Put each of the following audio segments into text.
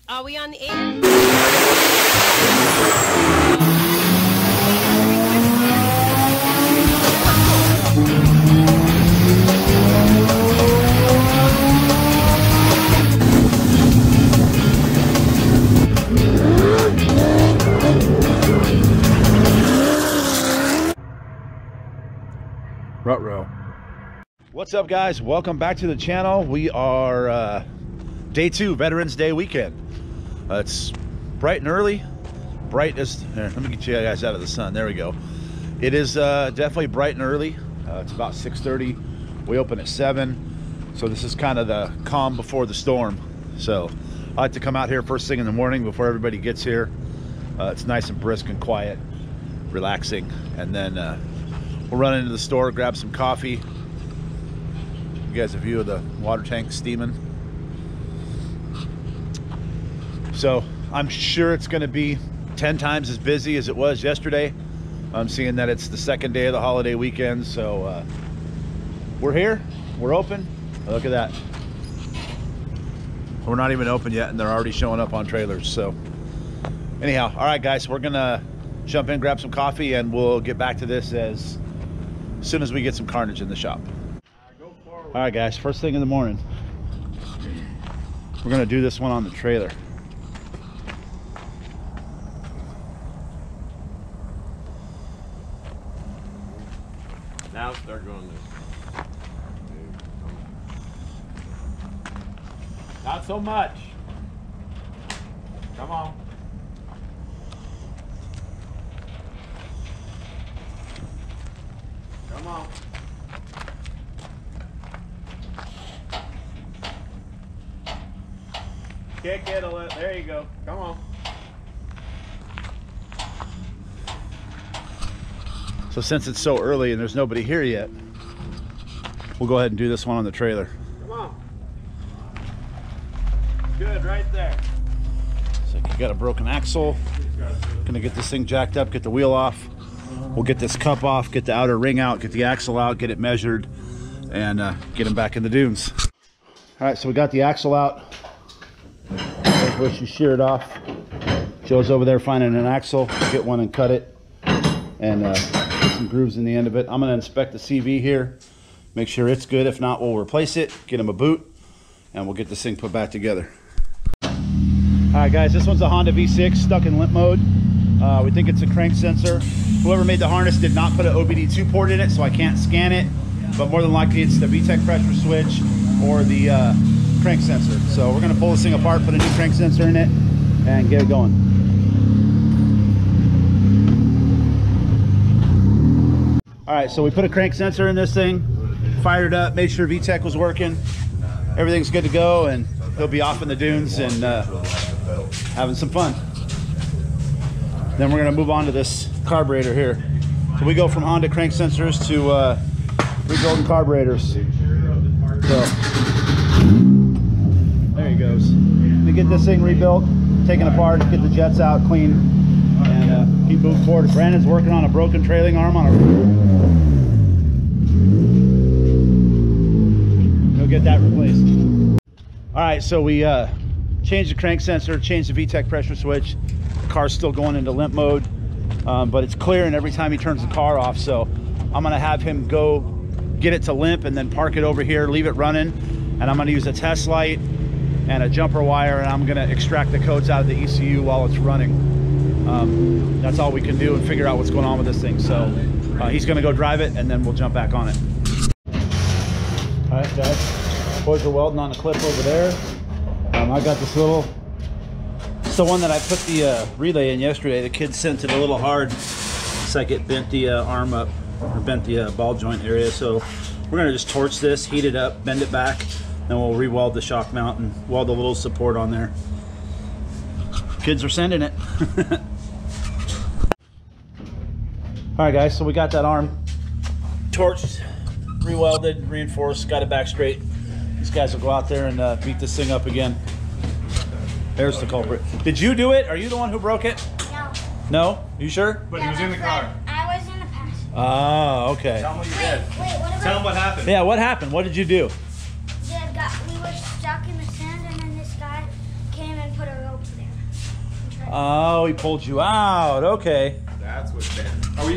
Are we on the 8? Rut-row. What's up, guys? Welcome back to the channel. We are day 2, Veterans Day weekend. It's bright and early. Bright as here, let me get you guys out of the sun. There we go. It is definitely bright and early. It's about 6:30. We open at 7, so this is kind of the calm before the storm. So I like to come out here first thing in the morning before everybody gets here. It's nice and brisk and quiet, relaxing, and then we'll run into the store, grab some coffee. You guys a view of the water tank steaming. So I'm sure it's going to be 10 times as busy as it was yesterday. I'm seeing that it's the second day of the holiday weekend, so we're here, we're open. Look at that. We're not even open yet and they're already showing up on trailers. So anyhow, all right guys, we're gonna jump in, grab some coffee, and we'll get back to this as soon as we get some carnage in the shop. All right guys, first thing in the morning, we're gonna do this one on the trailer. Now start going this. Not so much. Come on. Come on. Kick it a little. There you go. Come on. So since it's so early and there's nobody here yet, we'll go ahead and do this one on the trailer. Come on. Good, right there. So you got a broken axle. Gonna get this thing jacked up, get the wheel off. We'll get this cup off, get the outer ring out, get the axle out, get it measured, and get him back in the dunes. All right, so we got the axle out. There's where she sheared off. Joe's over there finding an axle. Get one and cut it, and get some grooves in the end of it. I'm gonna inspect the CV here, make sure it's good. If not, we'll replace it, get him a boot, and we'll get this thing put back together. All right guys, this one's a Honda V6 stuck in limp mode. We think it's a crank sensor. Whoever made the harness did not put an OBD2 port in it, so I can't scan it, but more than likely it's the VTEC pressure switch or the crank sensor. So we're gonna pull this thing apart, put a new crank sensor in it, and get it going. All right, so we put a crank sensor in this thing, fired it up, made sure VTEC was working. Everything's good to go, and he'll be off in the dunes and having some fun. Then we're gonna move on to this carburetor here. So we go from Honda crank sensors to rebuilding carburetors. So there he goes. To get this thing rebuilt, taken apart, get the jets out clean, and keep moving forward. Brandon's working on a broken trailing arm on a. He'll get that replaced. All right, so we changed the crank sensor, changed the VTEC pressure switch. The car's still going into limp mode, but it's clearing every time he turns the car off. So I'm gonna have him go get it to limp and then park it over here, leave it running, and I'm gonna use a test light and a jumper wire, and I'm gonna extract the codes out of the ECU while it's running. That's all we can do and figure out what's going on with this thing. So he's gonna go drive it, and then we'll jump back on it. All right guys, boys are welding on a clip over there. I got this little, it's the one that I put the relay in yesterday. The kid sent it a little hard. It's like it bent the arm up, or bent the ball joint area. So we're gonna just torch this, heat it up, bend it back, then we'll re-weld the shock mount and weld a little support on there. Kids are sending it. All right guys, so we got that arm torched, re-welded, reinforced, got it back straight. These guys will go out there and beat this thing up again. There's the culprit. Did you do it? Are you the one who broke it? No. No? You sure? But he was in the car. I was in the passenger. Oh, okay. Tell him what you did. Wait, what about... Tell him what happened. Yeah, what happened? What did you do? We were stuck in the sand, and then this guy came and put a rope Oh, he pulled you out. Okay. That's what's been. Are we?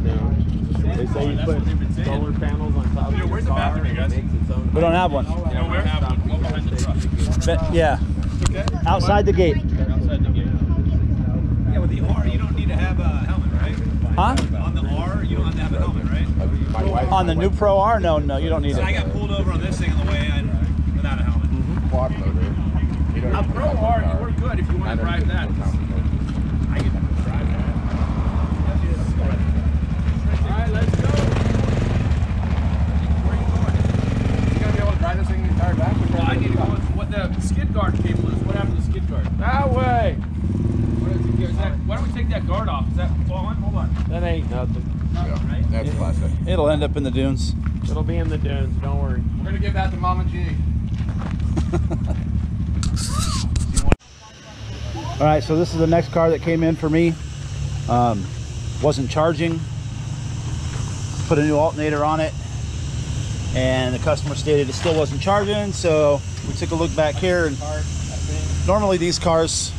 No. They say you put solar panels on top of your where's the car bathroom, you and guys? it makes its own. We don't have one. You know where? Behind the truck. But, yeah. Okay. Outside the gate. Outside the gate. Yeah, with the R, you don't need to have a helmet, right? Huh? On the R, you don't have to have a helmet, right? On the new Pro R? No, you don't need So I it. got pulled over on this thing on the way in without a helmet. Quad motor. You don't A even Pro have a R, car. we're good if you want to drive that. I can drive that. All right, let's go. Where are you going? You gotta be able to drive this thing the entire back. Well, I need to go with what the skid guard cable is. What happened to the skid guard? That way. What is it? Is that, why don't we take that guard off? Is that falling? Hold on. That ain't nothing. Yeah, Right? that's plastic. It'll end up in the dunes. It'll be in the dunes. Don't worry. We're gonna give that to Mama G. All right, so this is the next car that came in for me. Wasn't charging. Put a new alternator on it, and the customer stated it still wasn't charging. So we took a look back here, and normally these cars,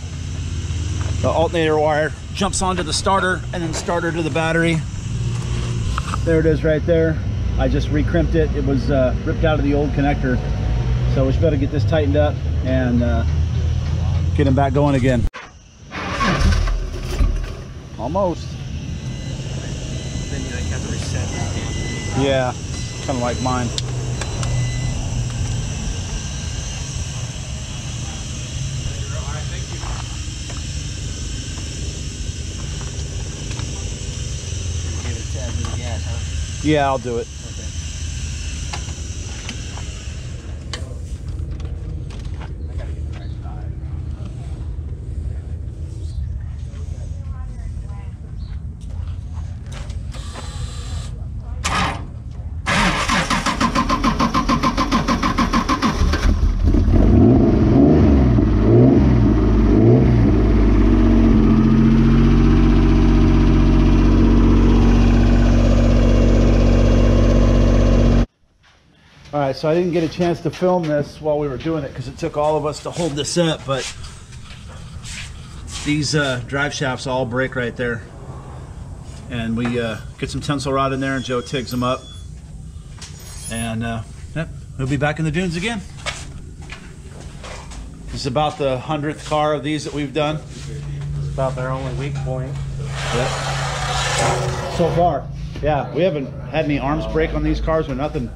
the alternator wire jumps onto the starter and then starter to the battery. There it is right there. I just re-crimped it. It was ripped out of the old connector. So we should better get this tightened up and get him back going again. Almost. Then you like have to reset. Yeah, kind of like mine. Give it a tap to the gas, huh? Yeah, I'll do it. Okay. I gotta get the right side. All right, so I didn't get a chance to film this while we were doing it because it took all of us to hold this up, but these drive shafts all break right there. And we get some tensile rod in there and Joe tigs them up. And yep, we'll be back in the dunes again. This is about the 100th car of these that we've done. It's about their only weak point. Yep. So far, yeah, we haven't had any arms break on these cars or nothing.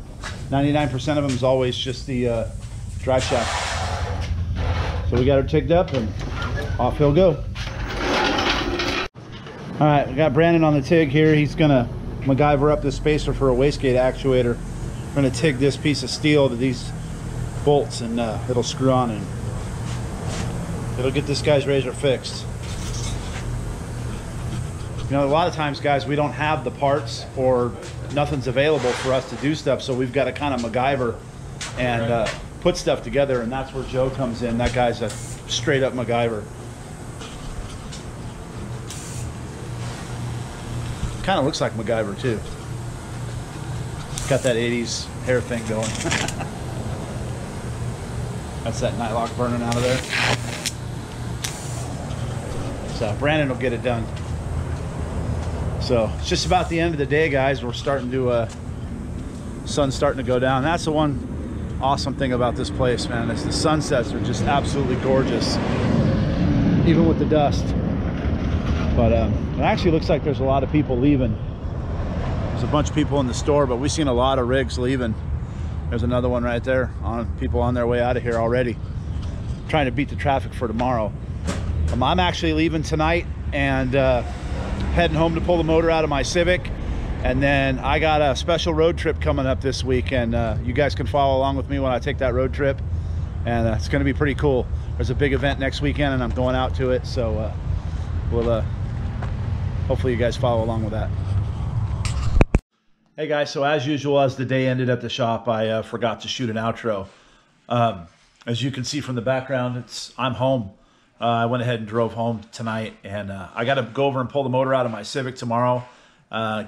99% of them is always just the drive shaft. So we got her tigged up and off he'll go. All right, we got Brandon on the TIG here. He's gonna MacGyver up this spacer for a wastegate actuator. We're gonna TIG this piece of steel to these bolts and it'll screw on and it'll get this guy's razor fixed. You know, a lot of times, guys, we don't have the parts or nothing's available for us to do stuff, so we've got to kind of MacGyver and put stuff together, and that's where Joe comes in. That guy's a straight up MacGyver. Kind of looks like MacGyver too. Got that 80s hair thing going. That's that nightlock burning out of there. So Brandon will get it done. So it's just about the end of the day, guys. We're starting to sun's starting to go down. That's the one awesome thing about this place, man, is the sunsets are just absolutely gorgeous, even with the dust. But it actually looks like there's a lot of people leaving. There's a bunch of people in the store, but we've seen a lot of rigs leaving. There's another one right there, on people on their way out of here already, trying to beat the traffic for tomorrow. I'm actually leaving tonight and heading home to pull the motor out of my Civic, and then I got a special road trip coming up this week, and you guys can follow along with me when I take that road trip, and it's going to be pretty cool. There's a big event next weekend and I'm going out to it, so we'll hopefully you guys follow along with that. Hey guys, so as usual, as the day ended at the shop, I forgot to shoot an outro. As you can see from the background, I'm home. I went ahead and drove home tonight, and I got to go over and pull the motor out of my Civic tomorrow,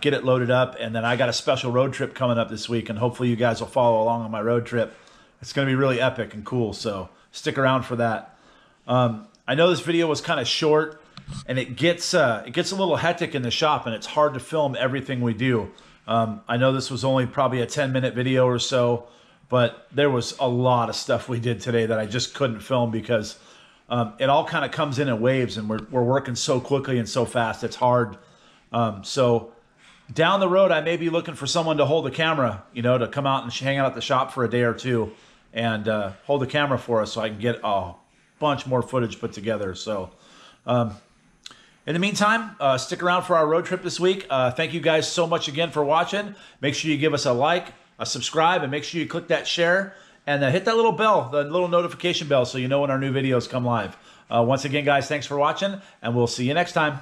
get it loaded up, and then I got a special road trip coming up this week, and hopefully you guys will follow along on my road trip. It's going to be really epic and cool, so stick around for that. I know this video was kind of short, and it gets a little hectic in the shop, and it's hard to film everything we do. I know this was only probably a 10-minute video or so, but there was a lot of stuff we did today that I just couldn't film because it all kind of comes in waves, and we're working so quickly and so fast. It's hard. So down the road, I may be looking for someone to hold the camera, you know, to come out and hang out at the shop for a day or two and hold the camera for us so I can get a bunch more footage put together. So in the meantime, stick around for our road trip this week. Thank you guys so much again for watching. Make sure you give us a like, a subscribe, and make sure you click that share and hit that little bell, the little notification bell, so you know when our new videos come live. Once again, guys, thanks for watching, and we'll see you next time.